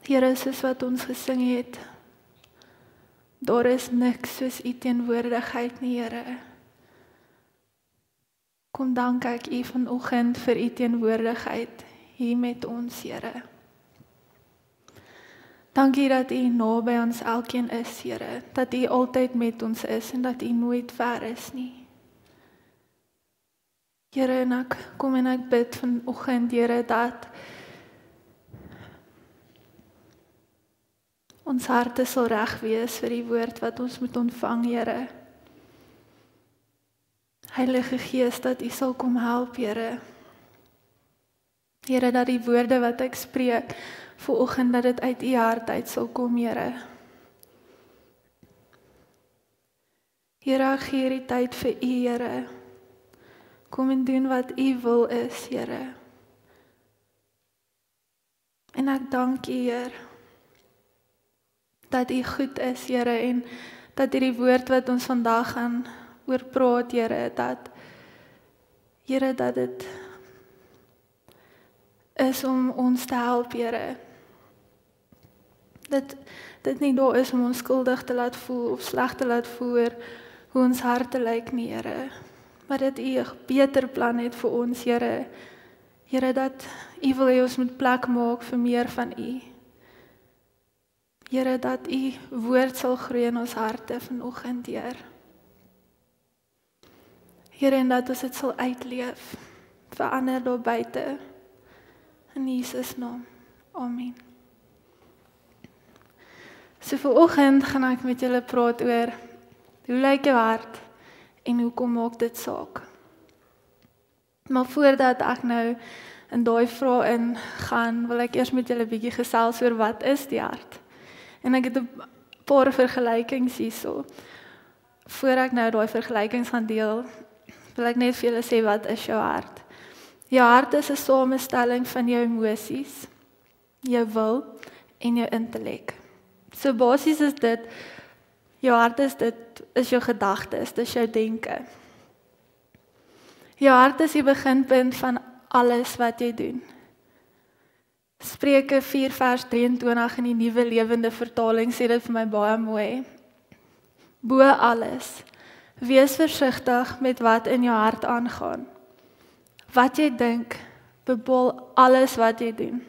Here, soos wat ons gesing het, daar is niks soos U teenwoordigheid nie, Here. Kom dank ek U vanoggend vir U teenwoordigheid hier met ons, Here. Dankie dat U naby ons elkeen is, Here, dat U altyd met ons is en dat U nooit ver is nie. Here, en ek kom en ek bid vanoggend, Here, dat ons harte sal reg wees vir die woord wat ons moet ontvang, Here. Heilige Gees, dat U sal kom help, Here. Here, dat die woorde wat ek spreek vanoggend, dat dit uit U hart uit sal kom, Here. Here, ek gee hierdie tyd vir U, Here. Kom en doen wat U wil is, Here. En ek dank U, Heer, dat U goed is, Here, en dat hierdie woord wat ons vandag gaan oor praat, Here, Here, dat dit is om ons te help, Here. Dit nie daar is om ons skuldig te laat voel of sleg te laat voel oor hoe ons harte lyk nie, Here. Maar dat U 'n beter plan het vir ons, Here. Here, dat U wil hê ons moet plek maak vir meer van U. Here, dat U woord sal groei in ons harte vanoggend, Heer. Here, en dat ons dit sal uitleef vir ander daar buite. In Jesus naam. Amen. So vanoggend gaan ek met julle praat oor hoe lyk jou hart en hoekom maak dit saak. Maar voordat ek nou in daai vrae ingaan, wil ek eers met julle 'n bietjie gesels oor wat is die hart. En ek het 'n paar vergelykings hierso. Voor ek nou daai vergelykings gaan deel, wil ek net vir julle sê wat is jou hart. Jou hart is 'n samestelling van jou emosies, jou wil en jou intellek. So basies is dit, jou hart is jou gedagtes, dis jou denke. Jou hart is die beginpunt van alles wat jy doen. Spreuke 4 vers 23 in die Nuwe Lewende Vertaling sê dit vir my baie mooi. Bo alles, wees versigtig met wat in jou hart aangaan. Wat jy dink, bepaal alles wat jy doen.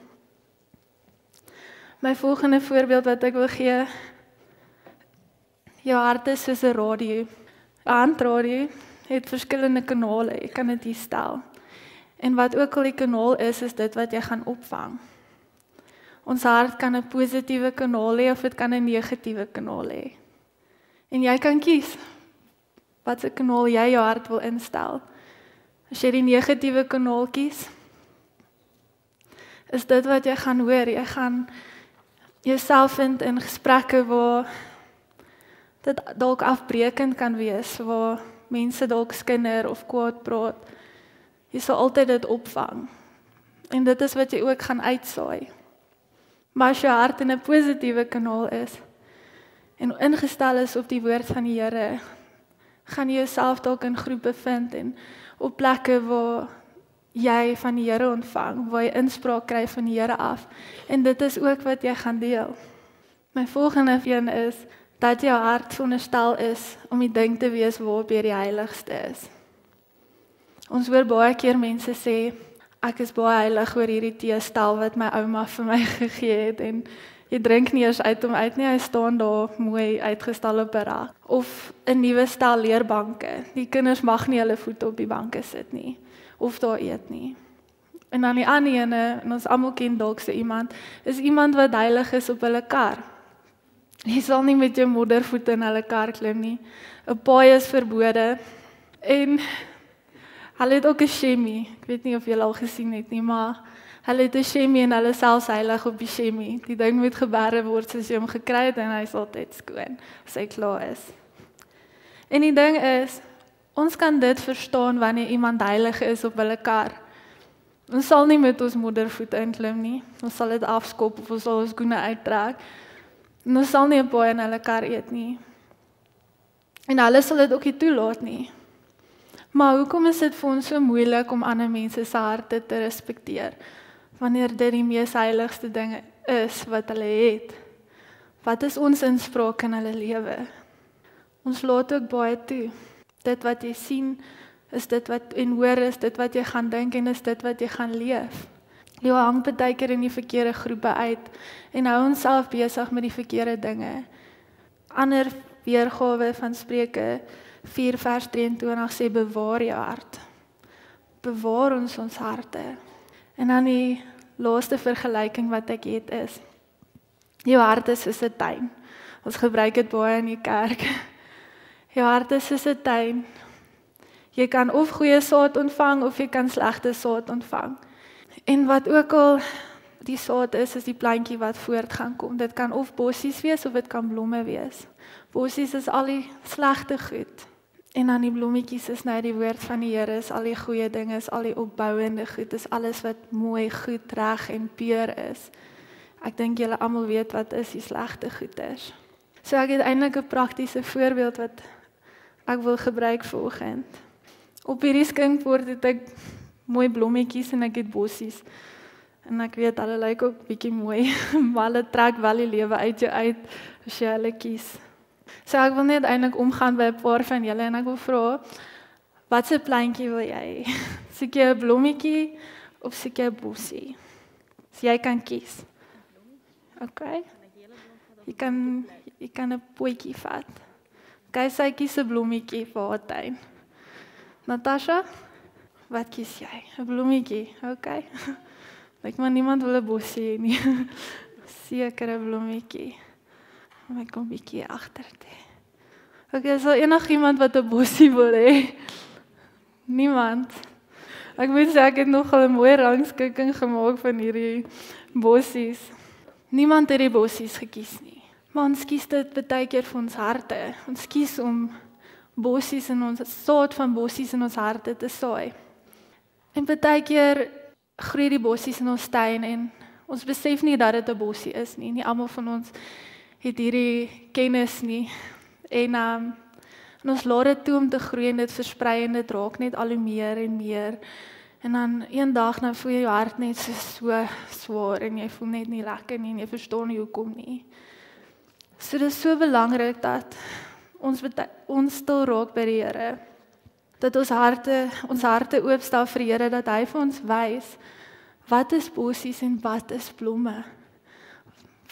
My volgende voorbeeld wat ek wil gee, jou hart is soos 'n radio. 'n Handradio het verskillende kanale, jy kan dit hier stel. En wat ook al die kanaal is dit wat jy gaan opvang. Ons hart kan 'n positiewe kanaal hê of dit kan 'n negatiewe kanaal hê. En jy kan kies watse kanaal jy jou hart wil instel. As jy die negatiewe kanaal kies, is dit wat jy gaan hoor. Jy gaan jouself vind in gesprekke waar dit dalk afbreekend kan wees, waar mense dalk skinder of kwaad praat. Jy sal altyd dit opvang. En dit is wat jy ook gaan uitsaai. Maar as jou hart in 'n positiewe kanaal is en ingestel is op die woord van die Here, gaan jy jouself dalk in groepe vind en op plekke waar jy van die Here ontvang, waar jy inspraak kry van die Here af. En dit is ook wat jy gaan deel. My volgende een is dat jou hart veronderstel is om die ding te wees waarop jy die heiligste is. Ons hoor baie keer mense sê, ek is baie heilig oor hierdie teestel wat my ouma vir my gegee het en jy drink nie eers uit hom uit nie, hy staan daar mooi uitgestal op 'n rak. Of 'n nuwe stel leerbanke. Die kinders mag nie hulle voete op die banke sit nie of daar eet nie. En dan die ander ene, en ons almal ken dalk so iemand, is iemand wat heilig is op hulle kar. Jy sal nie met jou moddervoete in hulle kar klim nie. 'n Paai is verbode. En hulle het ook 'n shemie. Ek weet nie of julle al gesien het nie, maar hulle het 'n shemie en hulle selfs heilig op die shemie. Die ding moet geberre word soos jy hom gekry het en hy is altyd skoon as hy klaar is. En die ding is, ons kan dit verstaan wanneer iemand heilig is op hulle kar. Ons sal nie met ons moddervoete inklim nie. Ons sal dit afskop of ons sal ons skoene uittrek. En ons sal nie 'n paai in hulle kar eet nie. En hulle sal dit ook nie toelaat nie. Maar hoekom is dit vir ons so moeilik om ander mense se harte te respekteer, wanneer dit die mees heiligste dinge is wat hulle het? Wat is ons inspraak in hulle lewe? Ons laat ook baie toe. Dit wat jy sien, is dit wat en hoor is dit wat jy gaan dink en is dit wat jy gaan leef. Jy hang baie keer in die verkeerde groepe uit en hou onsself besig met die verkeerde dinge. Ander weergawe van Spreuke 4 vers 23 sê bewaar jou hart. Bewaar ons harte. En dan die laaste vergelyking wat ek het is, jou hart is soos 'n tuin. Ons gebruik dit baie in die kerk. Jou hart is soos 'n tuin. Jy kan of goeie saad ontvang of jy kan slegte saad ontvang. En wat ook al die saad is die plantjie wat voort gaan kom. Dit kan of bossies wees of dit kan blomme wees. Bossies is al die slegte goed. En dan die blommetjies is nou die woord van die Here, is al die goeie dinge, is al die opbouende goed, is alles wat mooi, goed, reg en puur is. Ek dink julle almal weet wat is die slegte goeders. So ek het eintlik 'n praktiese voorbeeld wat ek wil gebruik vanoggend. Op hierdie skinkbord het ek mooi blommetjies en ek het bossies. En ek weet hulle lyk ook bietjie mooi, maar hulle trek wel die lewe uit jou uit as jy hulle kies. So ek wil net eintlik omgaan by 'n paar van julle en ek wil vra, watse plantjie wil jy? Soek jy 'n blommetjie of soek jy 'n bossie? So jy kan kies. Okay. Jy kan 'n potjie vat. Okay, sy kies 'n blommetjie vir haar tuin. Natasha, wat kies jy? 'n Blommetjie, okay. Lyk maar niemand wil 'n bossie hê nie. Seker 'n blommetjie. Ek kom bietjie agter toe. Okay, is enigiemand wat 'n bossie wil hê? Niemand. Ek moet sê ek het nogal 'n mooi rangskikking gemaak van hierdie bossies. Niemand het die bossies gekies nie. Maar ons kies dit baie keer vir ons harte. Ons kies om bossies in ons saad van bossies in ons harte te saai. En baie keer groei die bossies in ons tuin en ons besef nie dat dit 'n bossie is nie. Nie almal van ons het hierdie kennis nie. En ons laat dit toe om te groei en dit versprei en dit raak net al hoe meer en meer. En dan eendag dan voel jy jou hart net so swaar en jy voel net nie lekker nie en jy verstaan nie hoekom nie. So dit is so belangrik dat ons stil raak by die Here. Dat ons harte oopstel vir die Here, dat hy vir ons wys wat is bossies en wat is blomme.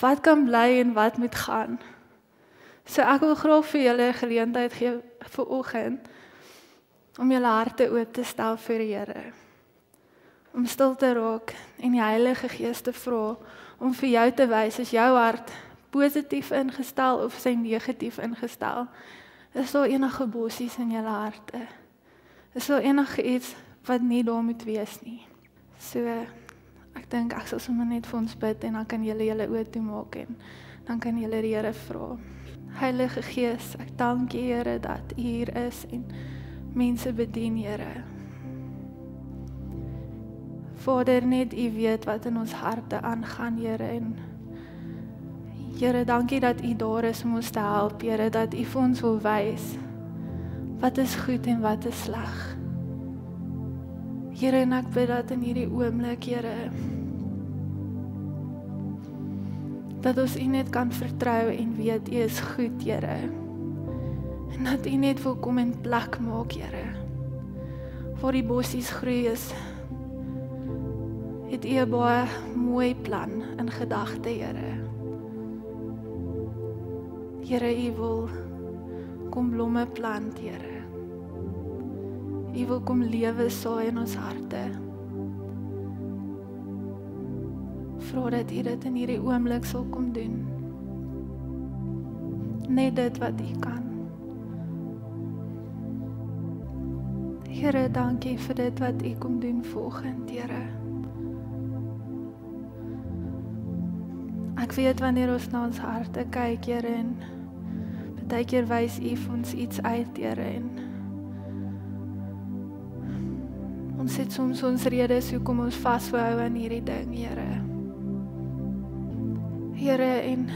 Wat kan bly en wat moet gaan. So ek wil graag vir julle 'n geleentheid gee vir oggend om julle harte oop te stel vir die Here. Om stil te raak en die Heilige Gees te vra om vir jou te wys as jou hart positief ingestel of sy negatief ingestel. Is daar enige bossies in julle harte? Is daar enige iets wat nie daar moet wees nie? So ek dink ek sal sommer net vir ons bid en dan kan julle julle oë toemaak en dan kan julle die Here vra. Heilige Gees, ek dank U Here dat U hier is en mense bedien, Here. Vader, net U weet wat in ons harte aangaan, Here, en Here, dankie dat U daar is om ons te help, Here, dat U vir ons wil wys wat is goed en wat is sleg. Here, en ek bid dat in hierdie oomblik, Here, dat ons U net kan vertrou en weet U is goed, Here. En dat U net wil kom en plek maak, Here. Waar die bossies groei is, het U 'n baie mooi plan in gedagte, Here. Here, U wil kom blomme plant, Here. U wil kom lewe saai in ons harte. Vra dat U dit in hierdie oomblik sal kom doen. Net dit wat U kan. Here, dankie vir dit wat U kom doen vanoggend, Here. Ek weet wanneer ons na ons harte kyk, Here, en baie keer wys U vir ons iets uit, Here, en ons het soms ons redes hoekom ons vashou aan hierdie ding, Here. Here, en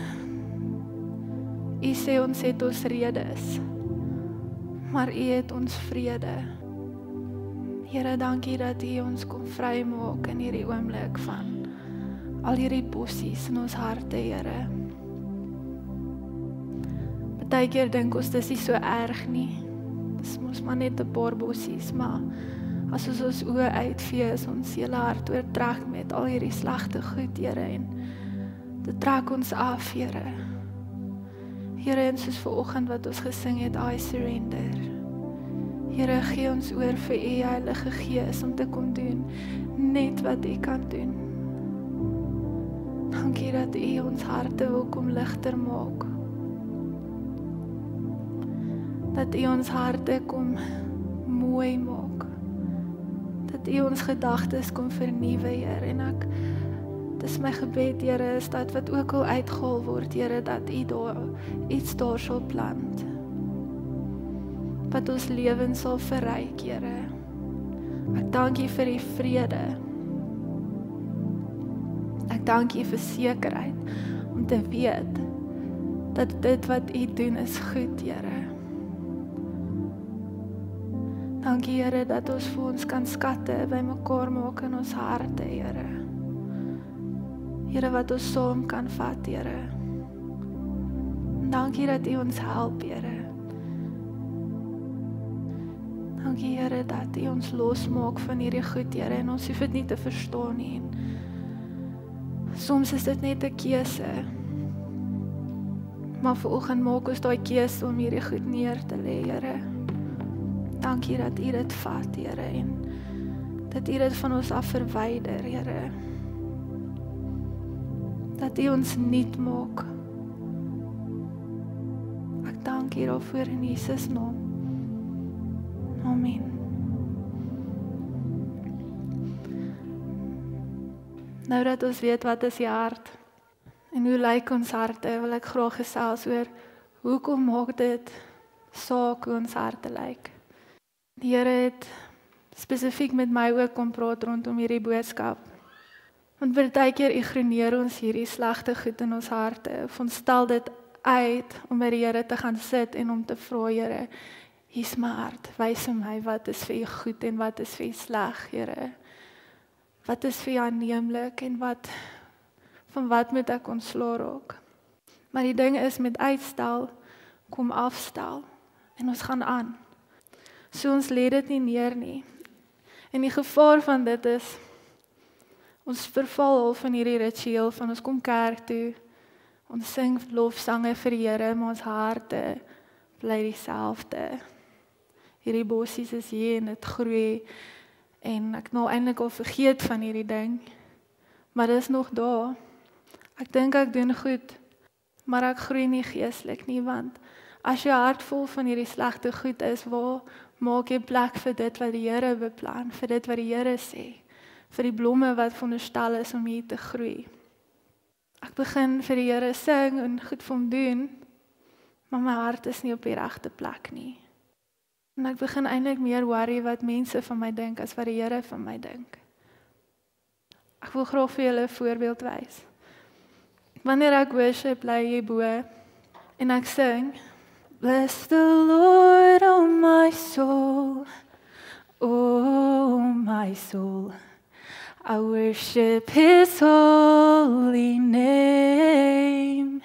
U sê ons het ons redes, maar U het ons vrede. Here, dankie dat U ons kom vrymaak in hierdie oomblik van al hierdie bossies in ons harte, Here. Partykeer dink ons dis nie so erg nie. Dis mos maar net 'n paar bossies, maar as ons oë uitvee, is ons hele hart oortrek met al hierdie slegte goed, Here, en dit trek ons af, Here. Here, en soos vanoggend wat ons gesing het, I surrender. Here, gee ons oor vir U Heilige Gees om te kom doen, net wat U kan doen. Dankie dat U ons harte wil kom ligter maak. Dat U ons harte kom mooi maak. Dat U ons gedagtes kom vernuwe, Here, en dis my gebed, Here, is dat wat ook al uitgehaal word, Here, dat U daar iets daar sal plant. Wat ons lewens sal verryk, Here. Ek dank U vir U vrede. Ek dank U vir sekerheid om te weet dat dit wat U doen is goed, Here. Dankie, Here, dat ons vir ons kan skatte bymekaar maak in ons harte, Here. Here, wat ons saam kan vat, Here. Dankie dat U ons help, Here. Dankie, Here, dat U ons losmaak van hierdie goed, Here, en ons hoef dit nie te verstaan nie. Soms is dit net 'n keuse. Maar vanoggend maak ons daai keuse om hierdie goed neer te lê, Here. Dankie dat U dit vat, Here, en dat U dit van ons af verwyder, Here. Dat U ons nuut maak. Ek dank U daarvoor in Jesus naam. Amen. Nou dat ons weet wat is die hart en hoe lyk ons harte, wil ek graag gesels oor hoekom maak dit saak hoe ons harte lyk. Die Here het spesifiek met my ook kom praat rondom hierdie boodskap. Want partykeer ignoreer ons hierdie slegte goed in ons harte, of ons stel dit uit om by die Here te gaan sit en om te vra, Here, hier's my hart, wys my wat is vir U goed en wat is vir U sleg, Here. Wat is vir U aanneemlik en van wat moet ek ontslae raak? Maar die ding is met uitstel, kom afstel en ons gaan aan. So ons lê dit nie neer nie. En die gevaar van dit is, ons verval al van hierdie ritueel van ons kom kerk toe, ons sing lofsange vir die Here, maar ons harte bly dieselfde. Hierdie bossies is hier en dit groei, en ek nou eintlik al vergeet van hierdie ding, maar dit is nog daar. Ek dink ek doen goed, maar ek groei nie geestelik nie, want as jou hart vol van hierdie slegte goed is, waar maak jy plek vir dit wat die Here beplan, vir dit wat die Here sê, vir die blomme wat veronderstel is om hier te groei. Ek begin vir die Here sing en goed vir hom doen, maar my hart is nie op die regte plek nie. En ek begin eintlik meer worry wat mense van my dink as wat die Here van my dink. Ek wil graag vir julle 'n voorbeeld wys. Wanneer ek worship, bly hier bo en ek sing, Bless the Lord, oh my soul, oh my soul. I worship His holy name.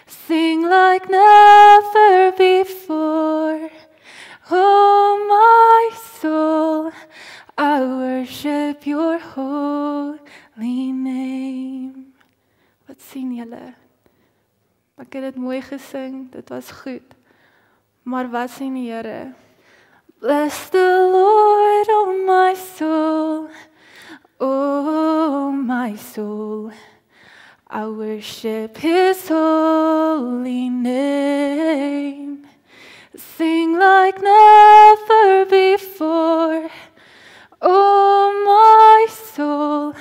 Sing like never before. Oh my soul, I worship your holy name. Wat sien julle? Ek het dit mooi gesing, dit was goed. Maar wat sien die Here? Bless the Lord, oh my soul, oh my soul. I worship His holy name. Sing like never before. Oh my soul,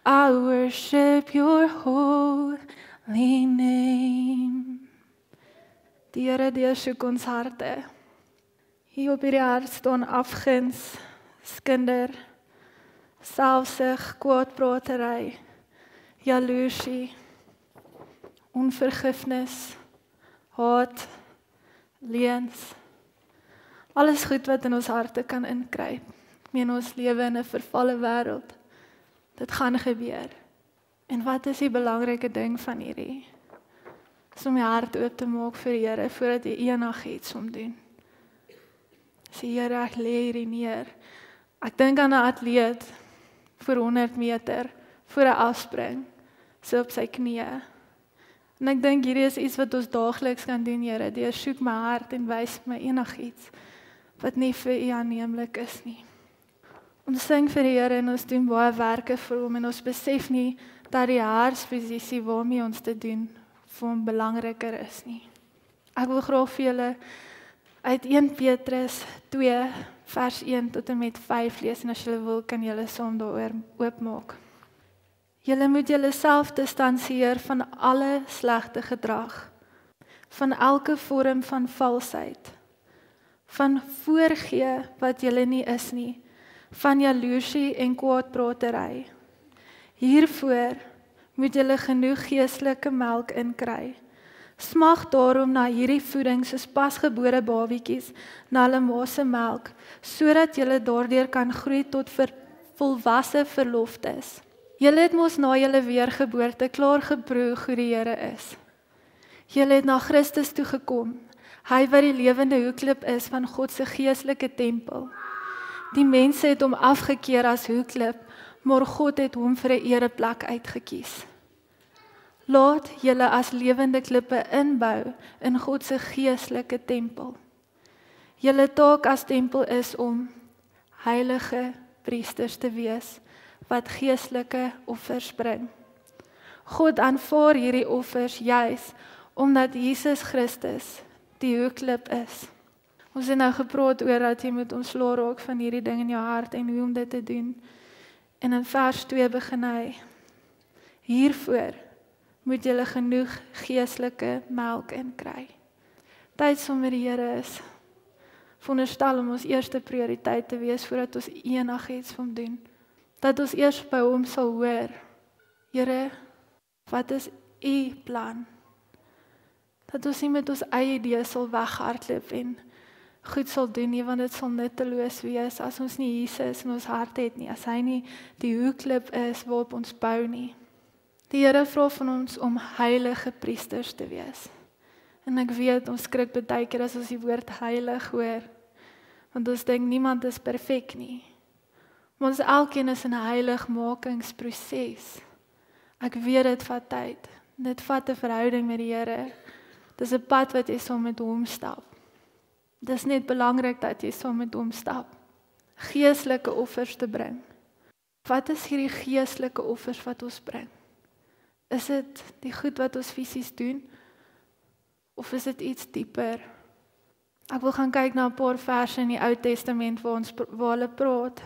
I worship your holy name. Die Here deursoek ons harte. Hier op hierdie hart staan afguns, skinder, selfsug, kwaadpratery, jaloesie, onvergifnis, haat, leuns, alles goed wat in ons harte kan inkruip. Ons lewe in 'n vervalle wêreld. Dit gaan gebeur. En wat is die belangrike ding van hierdie? Is om jy hart oop te maak vir die Here, voordat jy enigiets om doen. Sê Here, ek lê hierdie neer. Ek dink aan 'n atleet, vir 100 meter, voor 'n afspring, so op sy knieë. En ek dink hierdie is iets wat ons daagliks kan doen, Here, deur soek my hart en wys my enigiets, wat nie vir U aanneemlik is nie. Ons sing vir die Here en ons doen baie werke vir hom en ons besef nie dat die hartsposisie waarmee ons dit doen vir hom belangriker is nie. Ek wil graag vir julle uit 1 Petrus 2 vers 1 tot en met 5 lees en as julle wil kan julle saam daaroor oopmaak. Julle moet julleself distansieer van alle slegte gedrag, van elke vorm van valsheid, van voorgee wat julle nie is nie, van jaloesie en kwaadpratery. Hiervoor moet julle genoeg geestelike melk inkry. Smag daarom na hierdie voeding soos pasgebore babietjies na hulle ma se melk, sodat julle daardeur kan groei tot volwasse verloftes. Julle het mos na julle weergeboorte klaar geproe hoe die Here is. Julle het na Christus toe gekom, hy wat die lewende hoeklip is van God se geestelike tempel. Die mense het hom afgekeer as hoeklip, maar God het hom vir 'n ereplek uitgekies. Laat julle as lewende klippe inbou in God se geestelike tempel. Julle taak as tempel is om heilige priesters te wees, wat geestelike offers bring. God aanvaar hierdie offers juis omdat Jesus Christus die hoeklip is. Ons het nou gepraat oor dat jy moet ontslae raak van hierdie ding in jou hart en hoe om dit te doen. En in vers 2 begin hy, hiervoor moet julle genoeg geestelike melk inkry. Tyd saam met die Here is veronderstel om ons eerste prioriteit te wees voordat ons enigiets van doen. Dat ons eers by hom sal hoor, Here, wat is U plan? Dat ons nie met ons eie idees sal weghardloop en goed sal doen nie, want dit sal nutteloos wees as ons nie Jesus in ons hart het nie, as hy nie die hoeklip is waarop ons bou nie. Die Here vra van ons om heilige priesters te wees. En ek weet, ons skrik baie keer as ons die woord heilig hoor, want ons dink niemand is perfek nie. Maar ons elkeen is in 'n heiligmakingsproses. Ek weet dit vat tyd. Dit vat 'n verhouding met die Here. Dis 'n pad wat jy saam met hom stap. Dis net belangrik dat jy saam met hom stap. Geestelike offers te bring. Wat is hierdie geestelike offers wat ons bring? Is dit die goed wat ons fisies doen? Of is dit iets dieper? Ek wil gaan kyk na 'n paar verse in die Ou Testament waar hulle praat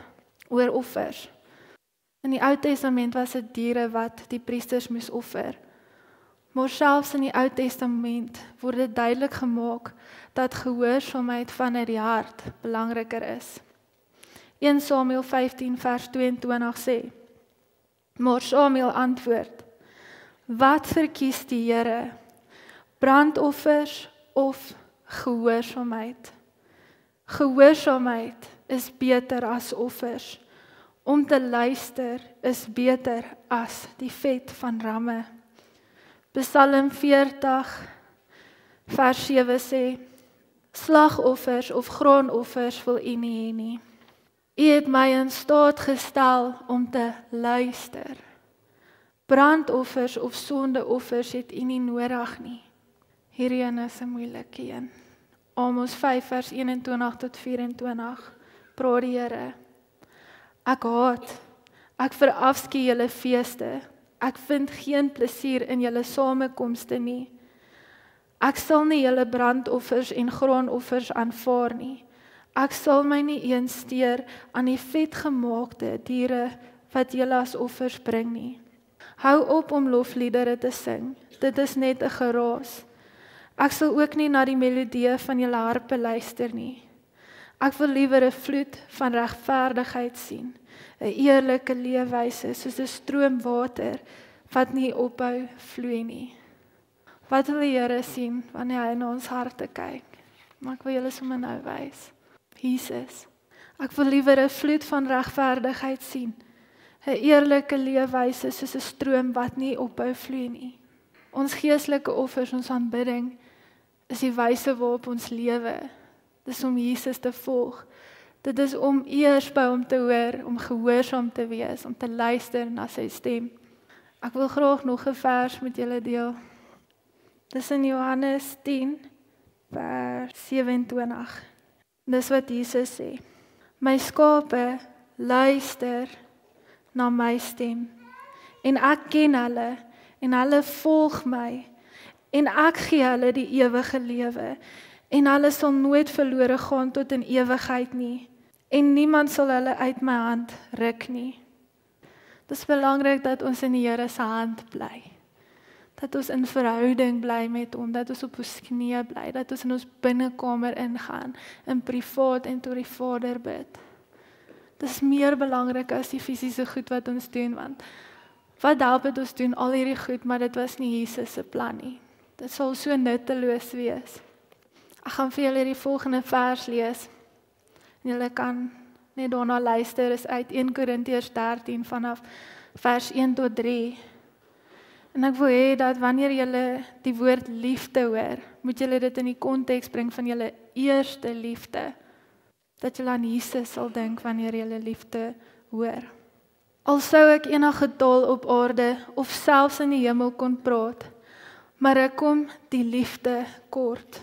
oor offers. In die Ou Testament was dit diere wat die priesters moes offer. Maar selfs in die Ou Testament word dit duidelik gemaak dat gehoorsaamheid van die hart belangriker is. 1 Samuel 15 vers 22 sê, maar Samuel antwoord, wat verkies die Here? Brandoffers of gehoorsaamheid? Gehoorsaamheid is beter as offers. Om te luister is beter as die vet van ramme. Psalm 40 vers 7 sê, slagoffers of graanoffers wil U nie hê nie. U het my in staat gestel om te luister. Brandoffers of sondeoffers het U nie nodig nie. Hierdie een is 'n moeilike een. Amos 5 vers 21 tot 24. Praat die Here. Ek verafskie julle feeste. Ek vind geen plesier in julle samekomste nie. Ek sal nie julle brandoffers en graanoffers aanvaar nie. Ek sal my nie eens steur aan die vetgemaakte diere wat julle as offers bring nie. Hou op om lofliedere te sing. Dit is net 'n geraas. Ek sal ook nie na die melodie van julle harpe luister nie. Ek wil liewer 'n vloed van regverdigheid sien, 'n eerlike leefwyse soos 'n stroom water wat nie ophou vloei nie. Wat wil die Here sien wanneer hy na ons harte kyk? Maar ek wil julle sommer nou wys. Jesus. Ek wil liewer 'n vloed van regverdigheid sien, 'n eerlike leefwyse soos 'n stroom wat nie ophou vloei nie. Ons geestelike offers, ons aanbidding, is die wyse waarop ons lewe. Dis om Jesus te volg. Dit is om eers by hom te hoor, om gehoorsaam te wees, om te luister na sy stem. Ek wil graag nog 'n vers met julle deel. Dis in Johannes 10, vers 27. Dis wat Jesus sê. My skape luister na my stem, en ek ken hulle, en hulle volg my, en ek gee hulle die ewige lewe, en hulle sal nooit verlore gaan tot in ewigheid nie, en niemand sal hulle uit my hand ruk nie. Dit is belangrik dat ons in die Here se hand bly, dat ons in verhouding bly met hom, dat ons op ons knieë bly, dat ons in ons binnekamer ingaan, in privaat en tot die Vader bid. Dit is meer belangrik as die fisiese goed wat ons doen, want wat help het ons doen al hierdie goed, maar dit was nie Jesus se plan nie. Dit sal so nutteloos wees. Ek gaan vir julle die volgende vers lees, en julle kan net daarna luister, is uit 1 Korintiërs 13 vanaf vers 1 tot 3. En ek wil hê dat wanneer julle die woord liefde hoor, moet julle dit in die konteks bring van julle eerste liefde, dat julle aan Jesus sal dink wanneer julle liefde hoor. Al sou ek enige taal op aarde of selfs in die hemel kon praat, maar ek kom die liefde kort,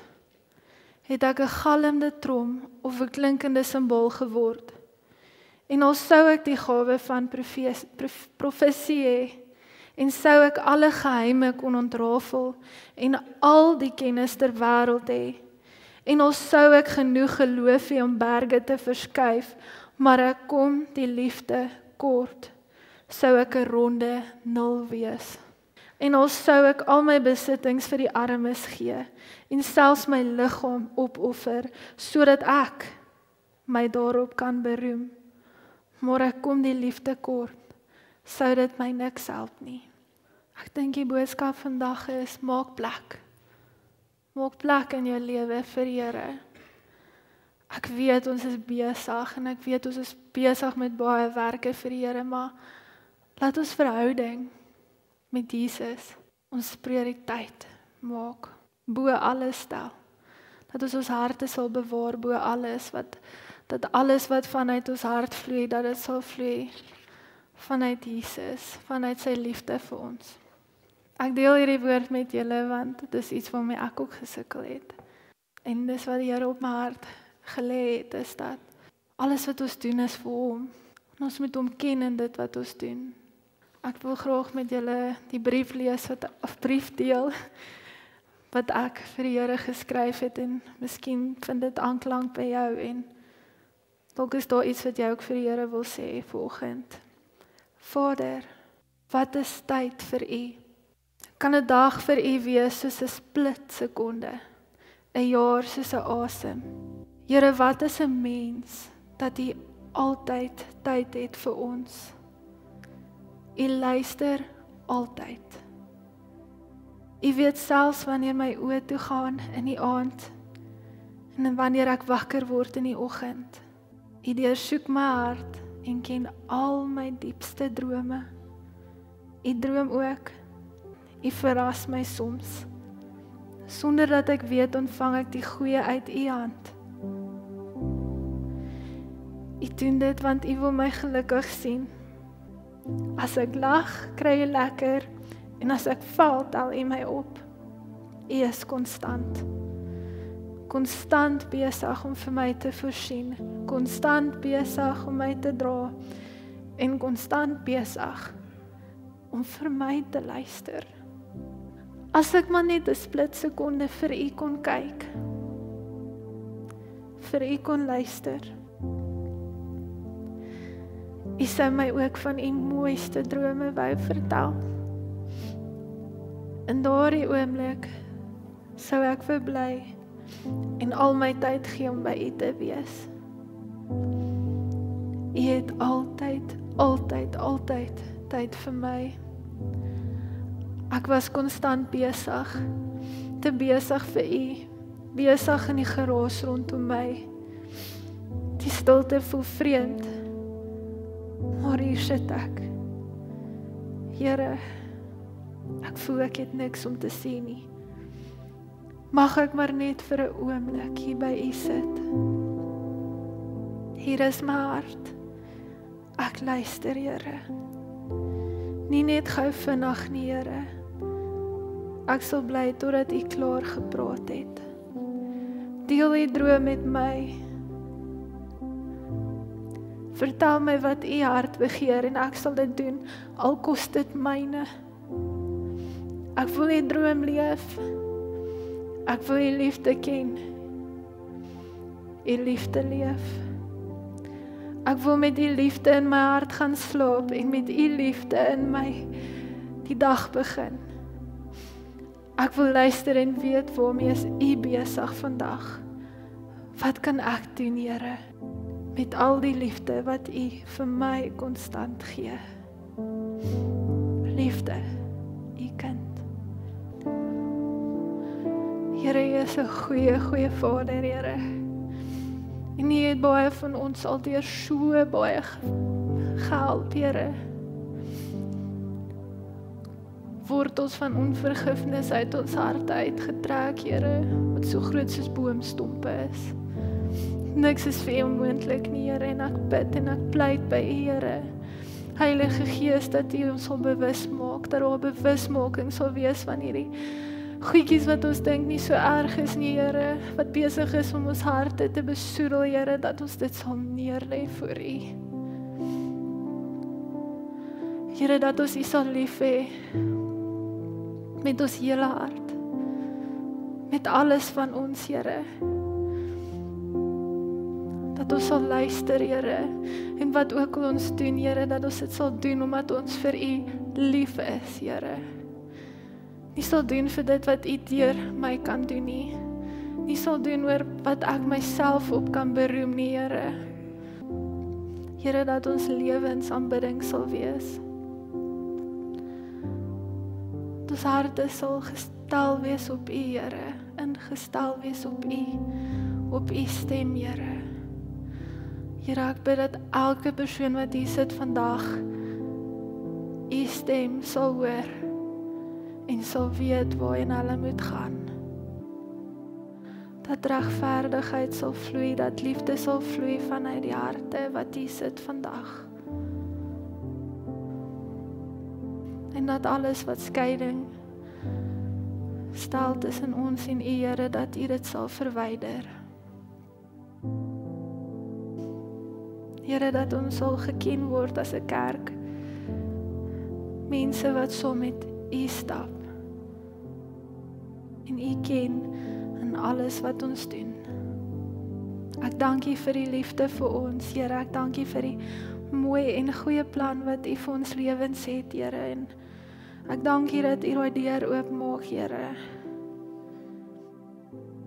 het ek 'n galmende trom of 'n klinkende simbool geword. En al sou ek die gawe van profesie hê, en sou ek alle geheime kon ontrafel, en al die kennis ter wêreld hê, en al sou ek genoeg geloof hê om berge te verskuif, maar ek kom die liefde kort, sou ek 'n ronde nul wees. En al sou ek al my besittings vir die armes gee, en selfs my liggaam opoffer, sodat ek my daarop kan beroem. Maar ek kom die liefde kort, sou dit my niks help nie. Ek dink die boodskap vandag is, maak plek. Maak plek in jou lewe vir die Here. Ek weet ons is besig, en ek weet ons is besig met baie werke vir die Here, maar laat ons verhouding met Jesus ons prioriteit maak, bo alles stel. Dat ons harte sal bewaar bo alles, dat alles wat vanuit ons hart vloei, dat dit sal vloei vanuit Jesus, vanuit sy liefde vir ons. Ek deel hierdie woord met julle, want dit is iets waarmee ek ook gesukkel het. En dis wat die Here op my hart gelê het, is dat alles wat ons doen is vir hom. En ons moet hom ken in dit wat ons doen. Ek wil graag met julle die brief lees, of brief deel, wat ek vir die Here geskryf het, en miskien vind dit aanklank by jou, en dalk is daar iets wat jy ook vir die Here wil sê vanoggend. Vader, wat is tyd vir u? Kan 'n dag vir u wees soos 'n split sekonde, 'n jaar soos 'n asem? Here, wat is 'n mens, dat u altyd tyd het vir ons? U luister altyd. U weet selfs wanneer my oë toe gaan in die aand, en wanneer ek wakker word in die oggend. U deursoek my hart en ken al my diepste drome. U droom ook. U verras my soms. Sonder dat ek weet, ontvang ek die goeie uit u hand. U doen dit want u wil my gelukkig sien. As ek lag, kry u lekker, en as ek val, tel u my op. U is konstant. Konstant besig om vir my te voorsien, konstant besig om my te dra, en konstant besig om vir my te luister. As ek maar net 'n split sekonde vir u kon kyk, vir u kon luister. U sou my ook van u mooiste drome wou vertel. In daardie oomblik sou ek verbly en al my tyd gee om by u te wees. U het altyd tyd vir my. Ek was konstant besig, te besig vir u, besig in die geraas rondom my. Die stilte voel vreemd, maar hier sit ek. Here, ek voel ek het niks om te sê nie. Mag ek maar net vir 'n oomblik hier by U sit. Hier is my hart. Ek luister, Here. Nie net gou vinnig nie, Here. Ek sal bly totdat U klaar gepraat het. Deel U droom met my. Vertel my wat U hart begeer en ek sal dit doen, al kos dit myne. Ek wil U droom leef. Ek wil U liefde ken. U liefde leef. Ek wil met U liefde in my hart gaan slaap en met U liefde in my die dag begin. Ek wil luister en weet waarmee is U besig vandag. Wat kan ek doen, Here, met al die liefde wat U vir my konstant gee? Liefde, U kind. Here, U is 'n goeie Vader, Here. En U het baie van ons al deur so baie gehelp, Here. Wortels van onvergifnis uit ons harte uitgetrek, Here, wat so groot soos boomstompe is. Niks is vir U onmoontlik nie, Here, en ek bid en ek pleit by U, Here. Heilige Gees, dat U ons sal bewus maak, dat daar bewusmaking sal wees van hierdie goedjies wat ons dink nie so erg is nie, Here, wat besig is om ons harte te besoedel, Here, dat ons dit sal neerlê voor U. Here, dat ons U sal lief hê, met ons hele hart, met alles van ons, Here. Dat ons sal luister, Here, en wat ook al ons doen, Here, dat ons dit sal doen, omdat ons vir U lief is, Here. Nie sal doen vir dit wat U deur my kan doen nie. Nie sal doen oor wat ek myself op kan beroem nie, Here. Here, dat ons lewensaanbidding sal wees. Dat ons harte sal gestel wees op U, Here. Ingestel wees op U stem, Here. Here, ek bid dat elke persoon wat hier sit vandag U stem sal hoor en sal weet waarheen hulle moet gaan. Dat regverdigheid sal vloei, dat liefde sal vloei vanuit die harte wat hier sit vandag. En dat alles wat skeiding stel tussen ons en U, Here, dat U dit sal verwyder. Here, dat ons sal geken word as 'n kerk. Mense wat saam met U stap. En U ken in alles wat ons doen. Ek dank U vir die liefde vir ons, Here. Ek dank U vir die mooi en goeie plan wat U vir ons lewens het, Here. En ek dank U dat U daai deur oopmaak, Here.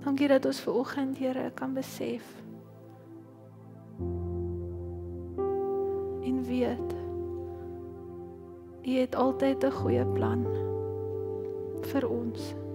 Dank U dat ons vanoggend, Here, kan besef en weet U het altyd 'n goeie plan vir ons.